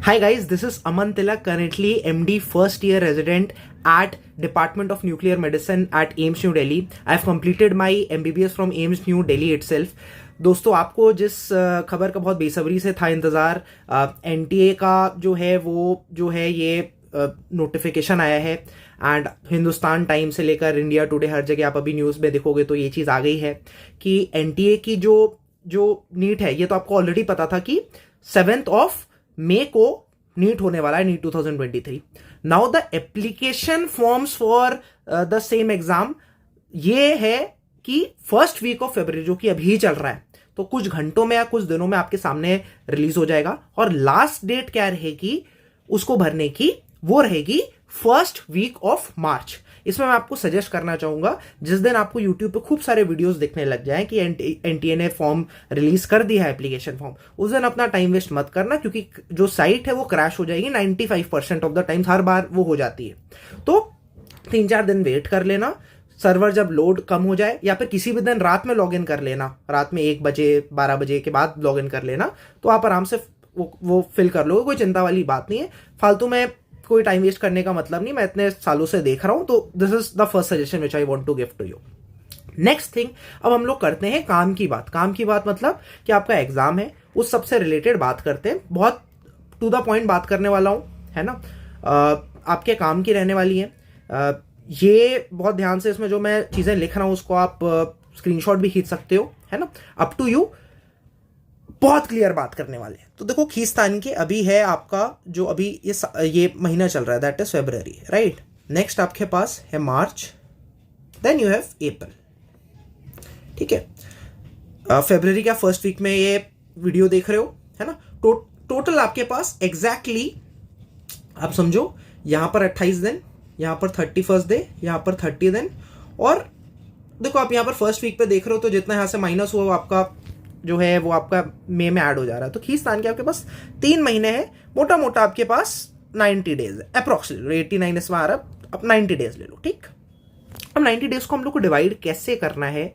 Hi guys, this is Aman Tilak, currently MD first year resident at Department of Nuclear Medicine at AIIMS New Delhi. I have completed my MBBS from AIIMS New Delhi itself. दोस्तों, आपको जिस खबर का बहुत बेसब्री से था इंतज़ार, एनटीए का जो है वो जो है ये नोटिफिकेशन आया है एंड हिंदुस्तान टाइम से लेकर इंडिया टुडे हर जगह आप अभी न्यूज़ में देखोगे तो ये चीज़ आ गई है कि एनटीए की जो नीट है, ये तो आपको ऑलरेडी पता था कि 7 मई को नीट होने वाला है, NEET 2023. Now the application forms for the same exam ये है कि फर्स्ट वीक ऑफ फरवरी, जो कि अभी चल रहा है, तो कुछ घंटों में या कुछ दिनों में आपके सामने रिलीज हो जाएगा. और लास्ट डेट क्या रहेगी उसको भरने की, वो रहेगी फर्स्ट वीक ऑफ मार्च. इसमें मैं आपको सजेस्ट करना चाहूंगा, जिस दिन आपको यूट्यूब पे खूब सारे वीडियोस दिखने लग जाएं कि एनटीए ने फॉर्म रिलीज कर दिया है, एप्लीकेशन फॉर्म, उस दिन अपना टाइम वेस्ट मत करना, क्योंकि जो साइट है वो क्रैश हो जाएगी. 95% ऑफ द टाइम्स हर बार वो हो जाती है. तो 3-4 दिन वेट कर लेना, सर्वर जब लोड कम हो जाए, या फिर किसी भी दिन रात में लॉग इन कर लेना, रात में 1 बजे 12 बजे के बाद लॉग इन कर लेना, तो आप आराम से वो फिल कर लोगे. कोई चिंता वाली बात नहीं है. फालतू में कोई टाइम वेस्ट करने का मतलब नहीं, मैं इतने सालों से देख रहा हूं, तो this is the first suggestion which I want to give to you. Next thing, अब हम लोग करते हैं काम की बात. काम की बात मतलब कि आपका एग्जाम है, उस सबसे रिलेटेड बात करते हैं. बहुत टू द पॉइंट बात करने वाला हूं, है ना. आपके काम की रहने वाली है. ये बहुत ध्यान से, इसमें जो मैं चीजें लिख रहा हूं उसको आप स्क्रीनशॉट भी खींच सकते हो, है ना. Up to you. बहुत क्लियर बात करने वाले हैं. तो देखो, खींचतान की अभी है आपका जो अभी ये महीना चल रहा है, that is February, right. Next आपके पास है मार्च, देन यू हैव अप्रैल. ठीक है. फेब्रुअरी का फर्स्ट वीक में ये वीडियो देख रहे हो, है ना. टोटल आपके पास एग्जैक्टली आप समझो, यहां पर 28 दिन, यहां पर 31 डे, यहां पर 30 दिन, और देखो आप यहां पर फर्स्ट वीक पे देख रहे हो तो जितना यहां से माइनस हुआ वो आपका जो है वो आपका मई में ऐड हो जा रहा है. तो खींचतान के आपके पास 3 महीने हैं. मोटा मोटा आपके पास 90 डेज है अप्रोक्सीमेटली. 89 इसमें आ रहा है, अब 90 डेज ले लो. ठीक. अब 90 डेज को हम लोग को डिवाइड कैसे करना है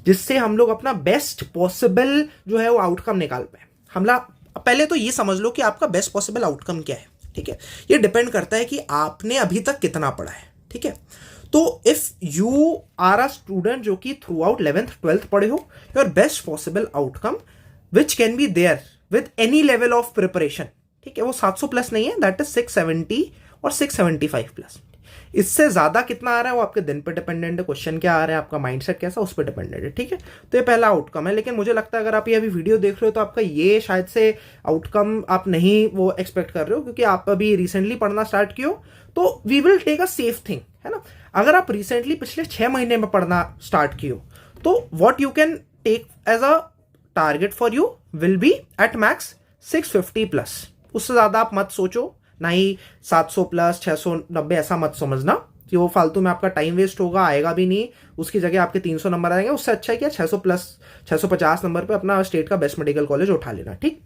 जिससे हम लोग अपना बेस्ट पॉसिबल जो है वो आउटकम निकाल पाए. पहले तो ये समझ लो कि आपका बेस्ट पॉसिबल आउटकम क्या है. ठीक है. ये डिपेंड करता है कि आपने अभी तक कितना पढ़ा है. ठीक है. तो if you are a student जो कि थ्रू आउट 11th 12th पढ़े हो, your best possible outcome which can be there with any level of preparation, ठीक है, वो 700 प्लस नहीं है, दैट इज 670 और 675 प्लस. इससे ज्यादा कितना आ रहा है वो आपके दिन पे डिपेंडेंट है, क्वेश्चन क्या आ रहा है, आपका माइंडसेट कैसा, उस पर डिपेंडेंट है. ठीक है. तो ये पहला आउटकम है. लेकिन मुझे लगता है अगर आप ये अभी वीडियो देख रहे हो तो आपका ये शायद से आउटकम आप नहीं वो एक्सपेक्ट कर रहे हो, क्योंकि आप अभी रिसेंटली पढ़ना स्टार्ट किए हो. तो we will take a safe thing, है ना. अगर आप रिसेंटली पिछले 6 महीने में पढ़ना स्टार्ट किए हो तो what you can take as a target for you will be at max 650 plus. उससे ज्यादा आप मत सोचो, ना ही 700 प्लस 690 ऐसा मत समझना कि वो फालतू में आपका टाइम वेस्ट होगा, आएगा भी नहीं. उसकी जगह आपके 300 नंबर आएंगे. उससे अच्छा है कि 600 प्लस 650 नंबर पे अपना स्टेट का बेस्ट मेडिकल कॉलेज उठा लेना. ठीक.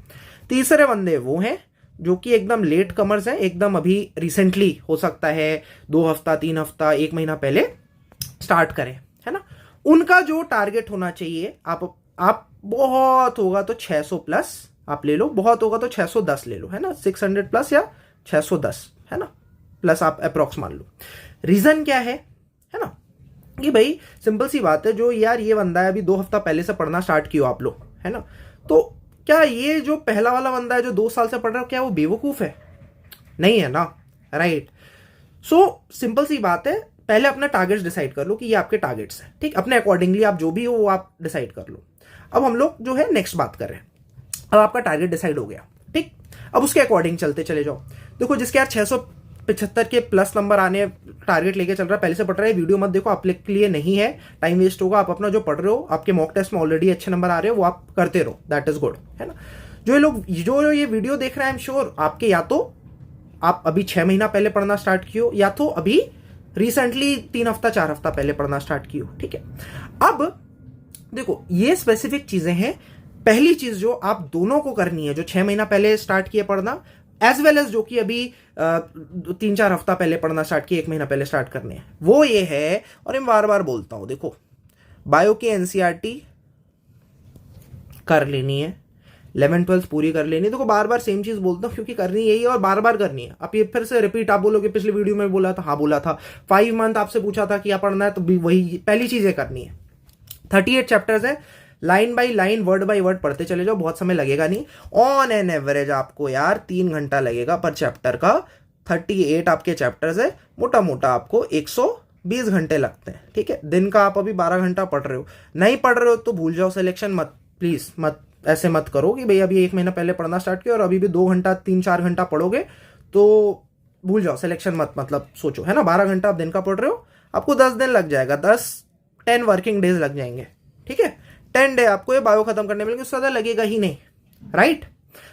तीसरे बंदे वो हैं जो कि एकदम लेट कमर्स हैं, एकदम अभी रिसेंटली, हो सकता है 2 हफ्ता 3 हफ्ता 1 महीना पहले स्टार्ट करें, है ना. उनका जो टारगेट होना चाहिए, आप बहुत होगा तो 600 प्लस आप ले लो, बहुत होगा तो 610 ले लो, है ना. 600 प्लस या 610, है ना, प्लस आप अप्रोक्स मान लो. रीजन क्या है ना, कि भाई सिंपल सी बात है, जो यार ये बंदा है अभी 2 हफ्ता पहले से पढ़ना स्टार्ट किया आप लोग, है ना. तो क्या ये जो पहला वाला बंदा है जो 2 साल से पढ़ रहा है, क्या वो बेवकूफ है? नहीं है ना, राइट. सो सिंपल सी बात है, पहले अपना टारगेट्स डिसाइड कर लो कि ये आपके टारगेट्स हैं. ठीक. अपने अकॉर्डिंगली आप जो भी हो वो आप डिसाइड कर लो. अब हम लोग जो है नेक्स्ट बात कर रहे हैं. अब आपका टारगेट डिसाइड हो गया. ठीक. अब उसके अकॉर्डिंग चलते चले जाओ. देखो, जिसके यार 675 के प्लस नंबर आने टारगेट लेके चल रहा है, पहले से पढ़ रहा है, वीडियो मत देखो, आप के लिए नहीं है, टाइम वेस्ट होगा. आप अपना जो पढ़ रहे हो, आपके मॉक टेस्ट में ऑलरेडी अच्छे नंबर आ रहे हो, वो आप करते रहो, दैट इज गुड, है ना. जो लोग जो ये वीडियो देख रहे हैं, आई एम श्योर आपके या तो आप अभी 6 महीना पहले पढ़ना स्टार्ट किए, या तो अभी रिसेंटली 3 हफ्ता 4 हफ्ता पहले पढ़ना स्टार्ट किए. ठीक है. अब देखो, ये स्पेसिफिक चीजें हैं. पहली चीज जो आप दोनों को करनी है, जो 6 महीना पहले स्टार्ट किए पढ़ना, एज वेल एज जो कि अभी 3-4 हफ्ता पहले पढ़ना स्टार्ट किए, 1 महीना पहले स्टार्ट करने हैं, वो ये है. और मैं बार बार बोलता हूं, देखो, बायो की एनसीईआरटी कर लेनी है, 11th 12th पूरी कर लेनी। देखो बार बार सेम चीज बोलता हूँ क्योंकि करनी यही है और बार बार करनी है। अब ये फिर से रिपीट आप बोलोगे पिछली वीडियो में बोला था, हाँ बोला था। 5 मंथ आपसे पूछा था क्या पढ़ना है, तो भी वही पहली चीजें करनी है। 38 चैप्टर्स है, line by line word by word पढ़ते चले जाओ, बहुत समय लगेगा नहीं। ऑन एन एवरेज आपको यार 3 घंटा लगेगा पर चैप्टर का। 38 आपके चैप्टर्स है, मोटा मोटा आपको 120 घंटे लगते हैं। ठीक है, दिन का आप अभी 12 घंटा पढ़ रहे हो, नहीं पढ़ रहे हो तो भूल जाओ सिलेक्शन मत, प्लीज मत ऐसे मत करो कि भाई अभी 1 महीना पहले पढ़ना स्टार्ट किया और अभी भी 2 घंटा 3-4 घंटा पढ़ोगे तो भूल जाओ सिलेक्शन मत, मतलब सोचो, है ना। 12 घंटा आप दिन का पढ़ रहे हो, आपको 10 दिन लग जाएगा, 10 वर्किंग डेज लग जाएंगे। ठीक है, 10 डे आपको ये बायो खत्म करने में, उससे ज्यादा लगेगा ही नहीं, राइट।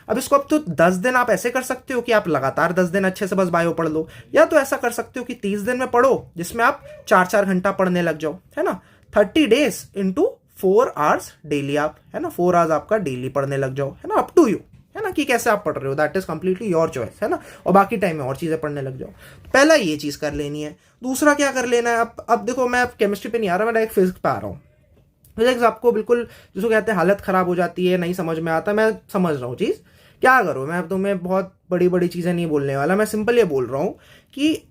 अब इसको अब तो 10 दिन आप ऐसे कर सकते हो कि आप लगातार 10 दिन अच्छे से बस बायो पढ़ लो, या तो ऐसा कर सकते हो कि 30 दिन में पढ़ो जिसमें आप 4-4 घंटा पढ़ने लग जाओ, है ना। 30 डेज इंटू 4 आवर्स डेली आप, है ना, 4 आवर्स आपका डेली पढ़ने लग जाओ, है ना। अप टू यू, है ना, कि कैसे आप पढ़ रहे हो, that is completely your choice, है ना। और बाकी टाइम में और चीजें पढ़ने लग जाओ। पहला ये चीज कर लेनी है। दूसरा क्या कर लेना है, अब देखो मैं केमिस्ट्री पे नहीं आ रहा, मैं डायरेक्ट फिजिक्स पे आ रहा हूँ। फिजिक्स आपको बिल्कुल जिसको कहते हैं हालत खराब हो जाती है, नहीं समझ में आता, मैं समझ रहा हूँ चीज। क्या करो, मैं अब तुम्हें बहुत बड़ी बड़ी चीजें नहीं बोलने वाला, मैं सिंपल ये बोल रहा हूँ कि,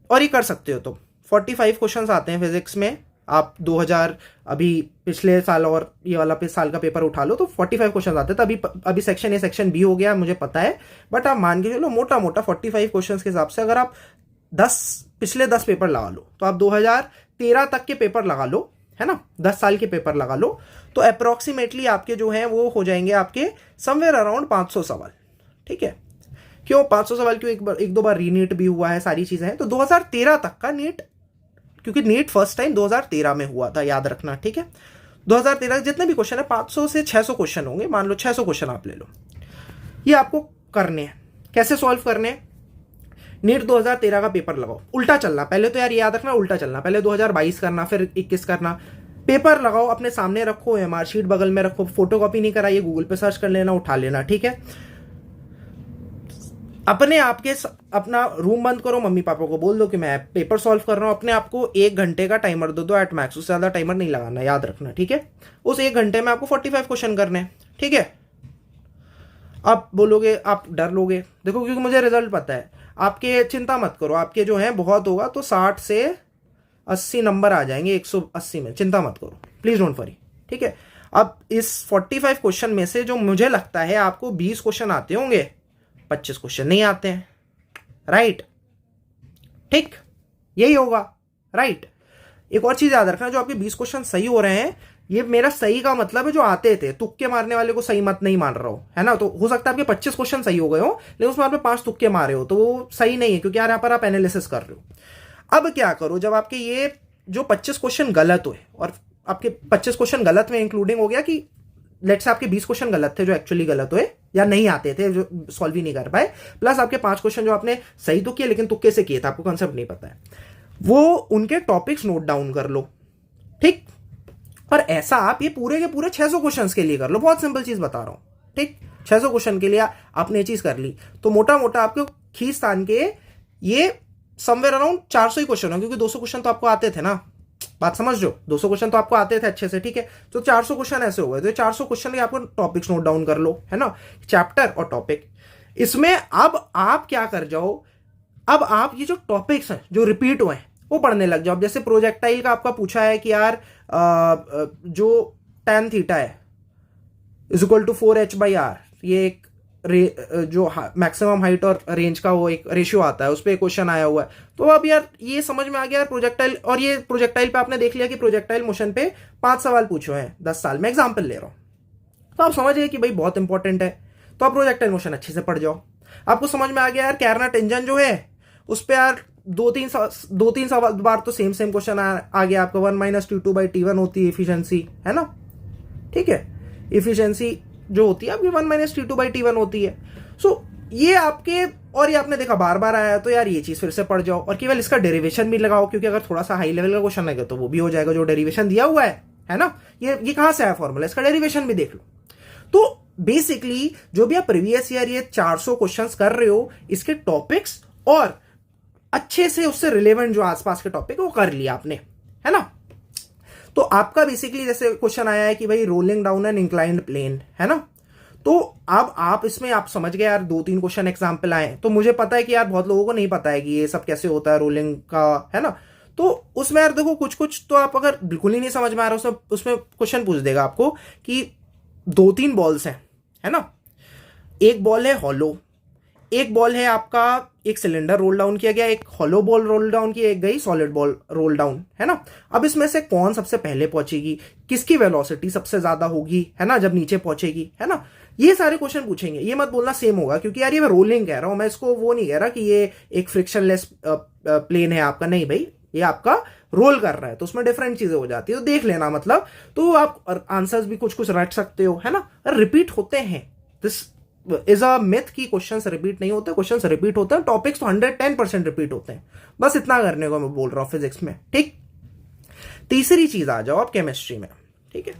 और ये कर सकते हो तो 45 क्वेश्चंस आते हैं फिजिक्स में। आप 2000 अभी पिछले साल और ये वाला साल का पेपर उठा लो तो 45 क्वेश्चन आते थे। अभी सेक्शन ए सेक्शन बी हो गया मुझे पता है, बट आप मान के चलो मोटा मोटा 45 क्वेश्चन के हिसाब से अगर आप 10 पिछले 10 पेपर लगा लो तो आप 2013 तक के पेपर लगा लो, है ना, 10 साल के पेपर लगा लो, तो अप्रोक्सीमेटली आपके जो हैं वो हो जाएंगे आपके समवेयर अराउंड 500 सवाल। ठीक है, क्यों 500 सवाल, क्यों एक दो बार रीनीट भी हुआ है, सारी चीजें हैं। तो 2013 तक का नीट, क्योंकि नीट फर्स्ट टाइम 2013 में हुआ था, याद रखना। ठीक है, 2013 के जितने भी क्वेश्चन है 500 से 600 क्वेश्चन होंगे, मान लो 600 क्वेश्चन आप ले लो। ये आपको करने हैं, कैसे सॉल्व करने हैं। नीट 2013 का पेपर लगाओ, उल्टा चलना पहले, तो यार याद रखना उल्टा चलना, पहले 2022 करना फिर 21 करना। पेपर लगाओ, अपने सामने रखो, एमआर शीट बगल में रखो, फोटोकॉपी नहीं कराइए, गूगल पे सर्च कर लेना, उठा लेना। ठीक है, अपने आप के अपना रूम बंद करो, मम्मी पापा को बोल दो कि मैं पेपर सॉल्व कर रहा हूं, अपने आप को 1 घंटे का टाइमर दे दो एट मैक्स, उससे ज्यादा टाइमर नहीं लगाना, याद रखना। ठीक है, उस 1 घंटे में आपको 45 क्वेश्चन करने हैं। ठीक है, आप बोलोगे, आप डर लोगे, देखो क्योंकि मुझे रिजल्ट पता है आपके, चिंता मत करो, आपके जो है बहुत होगा तो 60 से 80 नंबर आ जाएंगे 180 में, चिंता मत करो, प्लीज डोंट वरी। ठीक है, अब इस 45 क्वेश्चन में से जो मुझे लगता है आपको 20 क्वेश्चन आते होंगे, 25 क्वेश्चन नहीं आते हैं, राइट। ठीक, यही होगा, राइट। एक और चीज याद रखना, जो आपके 20 क्वेश्चन सही हो रहे हैं, ये मेरा सही का मतलब है जो आते थे, तुक्के मारने वाले को सही मत नहीं मान रहा हो, है ना। तो हो सकता है आपके 25 क्वेश्चन सही हो गए हो, लेकिन उसमें आपने 5 तुक्के मारे हो, तो वो सही नहीं है, क्योंकि यार यहाँ पर आप एनालिसिस कर रहे हो। अब क्या करो, जब आपके ये जो 25 क्वेश्चन गलत हुए, और आपके 25 क्वेश्चन गलत में इंक्लूडिंग हो गया कि लेट से आपके 20 क्वेश्चन गलत थे जो एक्चुअली गलत हुए या नहीं आते थे, जो सॉल्व ही नहीं कर पाए, प्लस आपके 5 क्वेश्चन जो आपने सही तो किए लेकिन तुक्के से किए थे, आपको कॉन्सेप्ट नहीं पता है, वो उनके टॉपिक्स नोट डाउन कर लो। ठीक, और ऐसा आप ये पूरे के पूरे 600 क्वेश्चन के लिए कर लो, बहुत सिंपल चीज बता रहा हूं। ठीक, 600 क्वेश्चन के लिए आपने ये चीज कर ली तो मोटा मोटा आपको खींचतान के ये समवेयर अराउंड 400 ही क्वेश्चन हो, क्योंकि 200 क्वेश्चन तो आपको आते थे ना, बात समझ लो, 200 क्वेश्चन तो आपको आते थे अच्छे से। ठीक है, तो 400 क्वेश्चन ऐसे हो गए, तो 400 क्वेश्चन के आपको टॉपिक्स नोट डाउन कर लो, है ना, चैप्टर और टॉपिक। इसमें अब आप क्या कर जाओ, अब आप ये जो टॉपिक्स हैं जो रिपीट हुए हैं वो पढ़ने लग जाओ। जैसे प्रोजेक्टाइल का आपका पूछा है कि यार जो tan थीटा है इज इक्वल टू 4h/r, ये एक जो मैक्सिमम हाइट और रेंज का वो एक रेशियो आता है, उस पर एक क्वेश्चन आया हुआ है। तो अब यार ये समझ में आ गया यार प्रोजेक्टाइल, और ये प्रोजेक्टाइल पे आपने देख लिया कि प्रोजेक्टाइल मोशन पे 5 सवाल पूछे हैं 10 साल में, एग्जाम्पल ले रहा हूं, तो आप समझ गए कि भाई बहुत इंपॉर्टेंट है, तो आप प्रोजेक्टाइल मोशन अच्छे से पढ़ जाओ। आपको समझ में आ गया यार कैरनट इंजन जो है उस पर यार 2-3 सवाल बार तो सेम क्वेश्चन आ गया आपका, 1 - T2/T1 होती है एफिशिएंसी, है ना। ठीक है, एफिशिएंसी जो होती है आपकी 1 - T2/T1 होती है। सो ये आपके, और ये आपने देखा बार बार आया, तो यार ये चीज फिर से पढ़ जाओ, और केवल इसका डेरिवेशन भी लगाओ, क्योंकि अगर थोड़ा सा हाई लेवल का क्वेश्चन आएगा तो वो भी हो जाएगा, जो डेरिवेशन दिया हुआ है ना, ये कहां से आया फॉर्मूला, इसका डेरिवेशन भी देख लो। तो बेसिकली जो भी आप प्रीवियस ईयर ये 400 क्वेश्चंस कर रहे हो, इसके टॉपिक्स और अच्छे से उससे रिलेवेंट जो आसपास के टॉपिक वो कर लिया आपने, है ना। तो आपका बेसिकली जैसे क्वेश्चन आया है कि भाई rolling down an inclined plane, है ना, तो अब आप इसमें आप समझ गए यार, 2-3 क्वेश्चन एग्जाम्पल आए, तो मुझे पता है कि यार बहुत लोगों को नहीं पता है कि ये सब कैसे होता है रोलिंग का, है ना। तो उसमें यार देखो कुछ कुछ तो आप अगर बिल्कुल ही नहीं समझ में आ रहा, उसमें उसमें क्वेश्चन पूछ देगा आपको कि 2-3 बॉल्स हैं, है ना। एक बॉल है हॉलो, एक बॉल है आपका, एक सिलेंडर रोल डाउन किया गया, एक हॉलो बॉल रोल डाउन की, एक गई सॉलिड बॉल रोल डाउन, है ना। अब इसमें से कौन सबसे पहले पहुंचेगी, किसकी वेलोसिटी सबसे ज्यादा होगी, है ना, जब नीचे पहुंचेगी, है ना। ये सारे क्वेश्चन पूछेंगे। ये मत बोलना सेम होगा, क्योंकि यार ये मैं रोलिंग कह रहा हूं, मैं इसको वो नहीं कह रहा कि ये एक फ्रिक्शनलेस प्लेन है आपका, नहीं भाई, ये आपका रोल कर रहा है, तो उसमें डिफरेंट चीजें हो जाती है, तो देख लेना मतलब। तो आप आंसर्स भी कुछ कुछ रट सकते हो, है ना। रिपीट होते हैं, दिस इज अ मिथ कि क्वेश्चंस रिपीट नहीं होते, क्वेश्चंस रिपीट होते हैं, टॉपिक्स तो 110% रिपीट होते हैं। बस इतना करने को मैं बोल रहा हूं फिजिक्स में, ठीक। तीसरी चीज आ जाओ आप केमिस्ट्री में, ठीक है।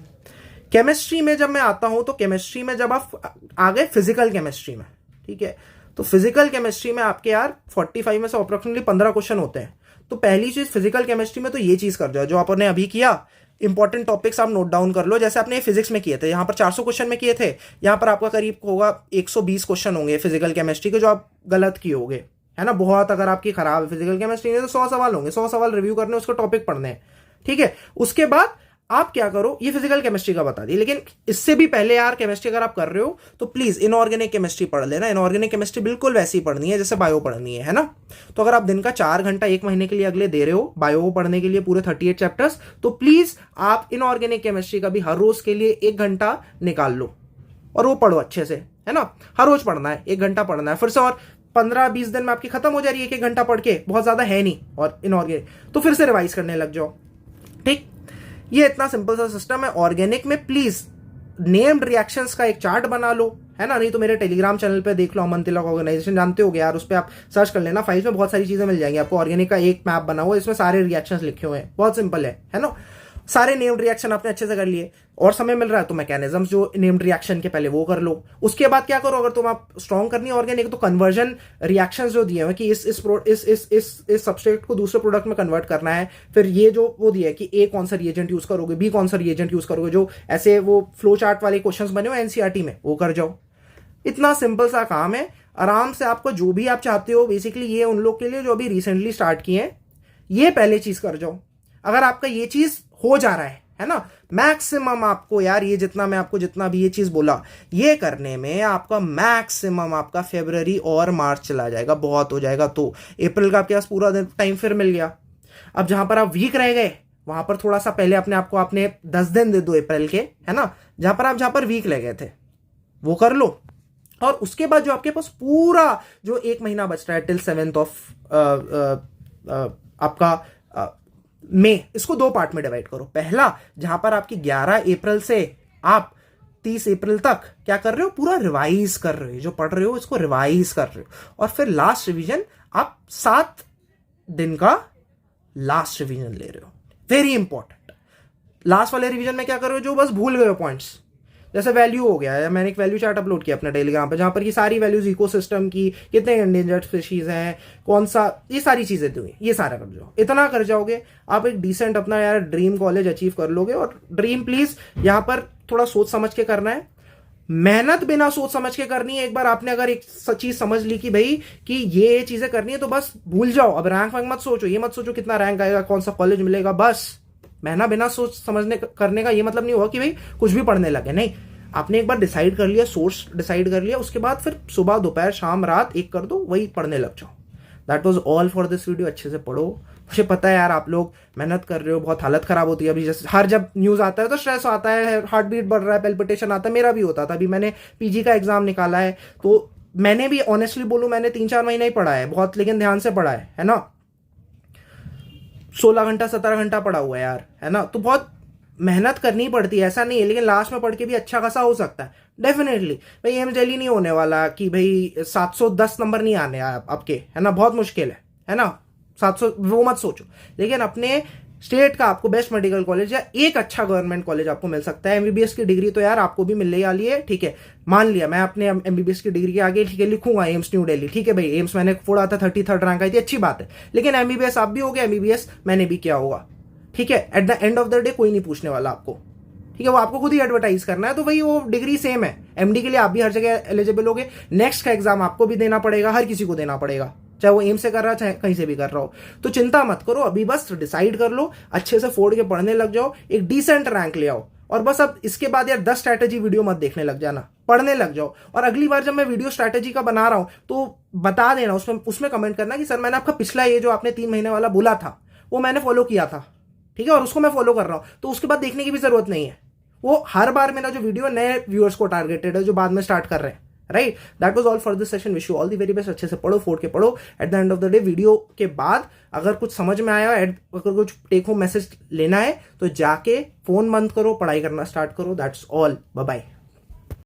केमिस्ट्री में जब मैं आता हूं, तो केमिस्ट्री में जब आप आ गए फिजिकल केमिस्ट्री में, ठीक है, तो फिजिकल केमिस्ट्री में आपके यार 45 में से अप्रोक्सीमेटली 15 क्वेश्चन होते हैं। तो पहली चीज फिजिकल केमिस्ट्री में तो ये चीज कर जाओ जो आपने अभी किया, इंपॉर्टेंट टॉपिक्स आप नोट डाउन कर लो। जैसे आपने फिजिक्स में किए थे, यहां पर 400 क्वेश्चन में किए थे, यहां पर आपका करीब होगा 120 क्वेश्चन होंगे फिजिकल केमिस्ट्री के जो आप गलत किए होंगे, है ना। बहुत अगर आपकी खराब है फिजिकल केमिस्ट्री में तो 100 सवाल होंगे, 100 सवाल रिव्यू करने, उसको टॉपिक पढ़ने हैं, ठीक है। उसके बाद आप क्या करो, ये फिजिकल केमिस्ट्री का बता दी, लेकिन इससे भी पहले यार केमिस्ट्री अगर आप कर रहे हो तो प्लीज इनऑर्गेनिक केमिस्ट्री पढ़ लेना। इनऑर्गेनिक केमिस्ट्री बिल्कुल वैसी पढ़नी है जैसे बायो पढ़नी है ना। तो अगर आप दिन का 4 घंटा 1 महीने के लिए अगले दे रहे हो बायो पढ़ने के लिए पूरे 38 चैप्टर्स, तो प्लीज आप इनऑर्गेनिक केमिस्ट्री का भी हर रोज के लिए 1 घंटा निकाल लो और वो पढ़ो अच्छे से, है ना। हर रोज पढ़ना है, 1 घंटा पढ़ना है, फिर से और 15-20 दिन में आपकी खत्म हो जा रही है 1-1 घंटा पढ़ के, बहुत ज्यादा है नहीं। और इनऑर्गेनिक तो फिर से रिवाइज करने लग जाओ, ठीक। ये इतना सिंपल सा सिस्टम है। ऑर्गेनिक में प्लीज नेम्ड रिएक्शंस का एक चार्ट बना लो, है ना, नहीं तो मेरे टेलीग्राम चैनल पे देख लो, अमन तिलक ऑर्गेनाइजेशन, जानते हो यार, उस पर आप सर्च कर लेना, फाइल्स में बहुत सारी चीजें मिल जाएंगी आपको। ऑर्गेनिक का एक मैप बना हुआ है, इसमें सारे रिएक्शंस लिखे हुए हैं, बहुत सिंपल है ना। सारे नेम्ड रिएक्शन आपने अच्छे से कर लिए और समय मिल रहा है तो मैकेनिज्म्स जो नेम्ड रिएक्शन के पहले वो कर लो। उसके बाद क्या करो, अगर तुम आप स्ट्रॉन्ग करनी है ऑर्गेनिक, तो कन्वर्जन रिएक्शंस जो दिए हैं कि इस सब्सट्रेट को दूसरे प्रोडक्ट में कन्वर्ट करना है, फिर ये जो वो दिया है कि ए कौन सा रिएजेंट यूज करोगे, बी कौन सा रिएजेंट यूज करोगे, जो ऐसे वो फ्लो चार्ट वाले क्वेश्चंस बने हो एनसीईआरटी में, वो कर जाओ। इतना सिंपल सा काम है, आराम से आपको जो भी आप चाहते हो। बेसिकली ये उन लोग के लिए जो अभी रिसेंटली स्टार्ट किए हैं, ये पहले चीज कर जाओ। अगर आपका ये चीज हो जा रहा है ना, मैक्सिमम आपको यार ये जितना मैं आपको जितना भी ये चीज बोला, ये करने में आपका मैक्सिमम आपका फरवरी और मार्च चला जाएगा, बहुत हो जाएगा। तो अप्रैल का आपके पास पूरा टाइम फिर मिल गया। अब जहां पर आप वीक रह गए वहां पर थोड़ा सा पहले अपने आपको आपने 10 दिन दे दो अप्रैल के, है ना, जहां पर वीक रह गए थे वो कर लो। और उसके बाद जो आपके पास पूरा जो 1 महीना बच रहा है टिल 7th ऑफ आपका मई, इसको 2 पार्ट में डिवाइड करो। पहला जहां पर आपकी 11 अप्रैल से आप 30 अप्रैल तक क्या कर रहे हो, पूरा रिवाइज कर रहे हो, जो पढ़ रहे हो इसको रिवाइज कर रहे हो। और फिर लास्ट रिवीजन आप 7 दिन का लास्ट रिवीजन ले रहे हो, वेरी इंपॉर्टेंट। लास्ट वाले रिवीजन में क्या कर रहे हो, जो बस भूल गए हो पॉइंट्स, जैसे वैल्यू हो गया है, मैंने एक वैल्यू चार्ट अपलोड किया अपने टेलीग्राम पे, जहां पर की सारी वैल्यूज इकोसिस्टम की, कितने एंडेंजर्ड स्पीशीज हैं, कौन सा, ये सारी चीजें दी, ये सारा कर जाओ। इतना कर जाओगे आप एक डिसेंट अपना यार ड्रीम कॉलेज अचीव कर लोगे। और ड्रीम प्लीज यहां पर थोड़ा सोच समझ के करना है, मेहनत बिना सोच समझ के करनी है। एक बार आपने अगर एक चीज समझ ली कि भाई कि ये चीजें करनी है, तो बस भूल जाओ। अब रैंक वैंक मत सोचो, ये मत सोचो कितना रैंक आएगा, कौन सा कॉलेज मिलेगा, बस मेहनत बिना सोच समझने करने का ये मतलब नहीं होगा कि भाई कुछ भी पढ़ने लगे, नहीं। आपने एक बार डिसाइड कर लिया, सोर्स डिसाइड कर लिया, उसके बाद फिर सुबह दोपहर शाम रात एक कर दो, वही पढ़ने लग जाओ। That was all for this video. अच्छे से पढ़ो, मुझे पता है यार आप लोग मेहनत कर रहे हो, बहुत हालत खराब होती है अभी। जैसे हर जब न्यूज आता है तो स्ट्रेस आता है, हार्ट बीट बढ़ रहा है, पेल्पिटेशन आता है, मेरा भी होता था। अभी मैंने पीजी का एग्जाम निकाला है, तो मैंने भी ऑनेस्टली बोलूं, मैंने 3-4 महीने ही पढ़ा है बहुत, लेकिन ध्यान से पढ़ा है ना। 16 घंटा 17 घंटा पढ़ा हुआ है यार, है ना। तो बहुत मेहनत करनी पड़ती है, ऐसा नहीं है, लेकिन लास्ट में पढ़ के भी अच्छा खासा हो सकता है डेफिनेटली। भाई एम्स दिल्ली नहीं होने वाला कि भाई 710 नंबर नहीं आने आपके, है ना, बहुत मुश्किल है ना। 700 वो मत सोचो, लेकिन अपने स्टेट का आपको बेस्ट मेडिकल कॉलेज या एक अच्छा गवर्नमेंट कॉलेज आपको मिल सकता है। एमबीबीएस की डिग्री तो यार आपको भी मिलने वाली है, ठीक है। मान लिया मैं अपने एमबीबीएस की डिग्री के आगे, ठीक है, लिखूंगा एम्स न्यू दिल्ली, ठीक है भाई। एम्स मैंने फोड़ा था, 33rd रैंक आई थी, अच्छी बात है, लेकिन एमबीबीएस आप भी हो गया, एमबीबीएस मैंने भी किया होगा, ठीक है। At the end of the day कोई नहीं पूछने वाला आपको, ठीक है, वो आपको खुद ही एडवर्टाइज करना है, तो वही वो डिग्री सेम है। एमडी के लिए आप भी हर जगह एलिजिबल होगे। नेक्स्ट का एग्जाम आपको भी देना पड़ेगा, हर किसी को देना पड़ेगा, चाहे वो एम से कर रहा है चाहे कहीं से भी कर रहा हो। तो चिंता मत करो, अभी बस डिसाइड कर लो, अच्छे से फोड़ के पढ़ने लग जाओ, एक डिसेंट रैंक ले आओ। और बस अब इसके बाद यार 10 स्ट्रैटेजी वीडियो मत देखने लग जाना, पढ़ने लग जाओ। और अगली बार जब मैं वीडियो स्ट्रैटेजी का बना रहा हूं तो बता देना, उसमें कमेंट करना कि सर मैंने आपका पिछला ये जो आपने 3 महीने वाला बोला था वो मैंने फॉलो किया था, ठीक है, और उसको मैं फॉलो कर रहा हूं, तो उसके बाद देखने की भी जरूरत नहीं है। वो हर बार मेरा जो वीडियो नए व्यूअर्स को टारगेटेड है जो बाद में स्टार्ट कर रहे हैं, right. That was all for this session. Wish you all the very best. अच्छे से पढ़ो, फोड़ के पढ़ो। At the end of the day video के बाद अगर कुछ समझ में आया, अगर कुछ टेक होम मैसेज लेना है तो जाके फोन बंद करो, पढ़ाई करना स्टार्ट करो। That's all. Bye bye.